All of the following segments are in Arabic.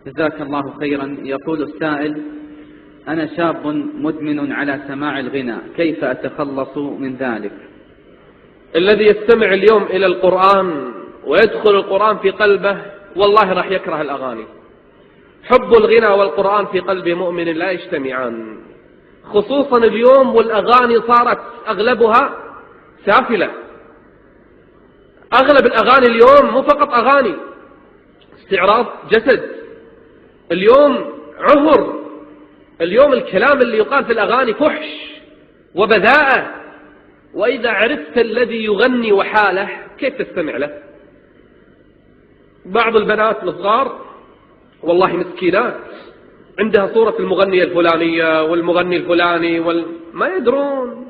جزاك الله خيرا. يقول السائل: أنا شاب مدمن على سماع الغناء، كيف أتخلص من ذلك؟ الذي يستمع اليوم إلى القرآن ويدخل القرآن في قلبه والله راح يكره الأغاني. حب الغنى والقرآن في قلب مؤمن لا يجتمعان، خصوصا اليوم والأغاني صارت أغلبها سافلة. أغلب الأغاني اليوم مو فقط أغاني، استعراض جسد، اليوم عهر، اليوم الكلام اللي يقال في الأغاني فحش وبذاءة. وإذا عرفت الذي يغني وحاله كيف تستمع له؟ بعض البنات الصغار والله مسكينات عندها صورة المغنية الفلانية والمغني الفلاني ما يدرون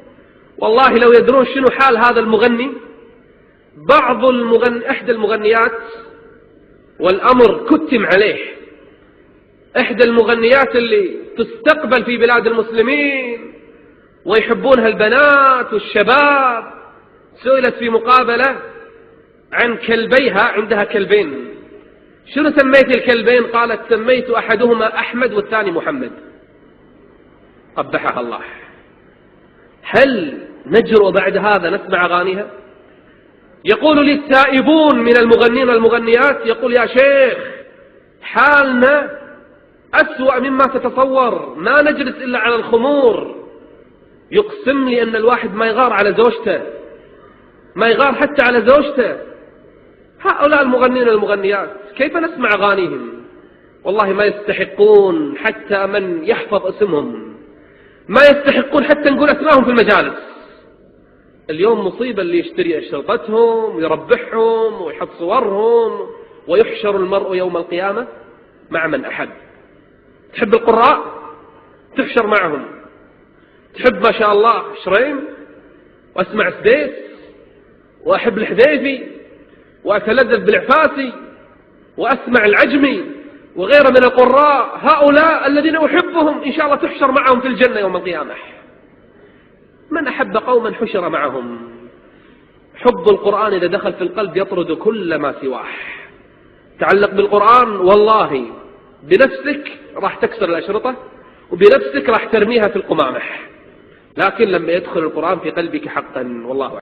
والله لو يدرون شنو حال هذا المغني. إحدى المغنيات والأمر كتم عليه، إحدى المغنيات اللي تستقبل في بلاد المسلمين ويحبونها البنات والشباب، سئلت في مقابلة عن كلبيها، عندها كلبين، شنو سميت الكلبين؟ قالت: سميت أحدهما أحمد والثاني محمد. قبحها الله. هل نجرؤ بعد هذا نسمع أغانيها؟ يقول لي التائبون من المغنين والمغنيات، يقول: يا شيخ حالنا أسوأ مما تتصور، ما نجلس إلا على الخمور. يقسم لي أن الواحد ما يغار على زوجته، ما يغار حتى على زوجته. هؤلاء المغنين والمغنيات كيف نسمع أغانيهم؟ والله ما يستحقون حتى من يحفظ اسمهم، ما يستحقون حتى نقول أسمائهم في المجالس. اليوم مصيبة اللي يشتري أشرطتهم ويربحهم ويحط صورهم، ويحشر المرء يوم القيامة مع من أحب. تحب القراء تحشر معهم، تحب ما شاء الله شريم وأسمع سديس وأحب الحذيفي وأتلذذ بالعفاسي وأسمع العجمي وغيره من القراء، هؤلاء الذين أحبهم إن شاء الله تحشر معهم في الجنة يوم القيامة. من أحب قوما حشر معهم. حب القرآن إذا دخل في القلب يطرد كل ما سواه. تعلق بالقرآن والله بنفسك راح تكسر الأشرطة وبنفسك راح ترميها في القمامح، لكن لما يدخل القرآن في قلبك حقا والله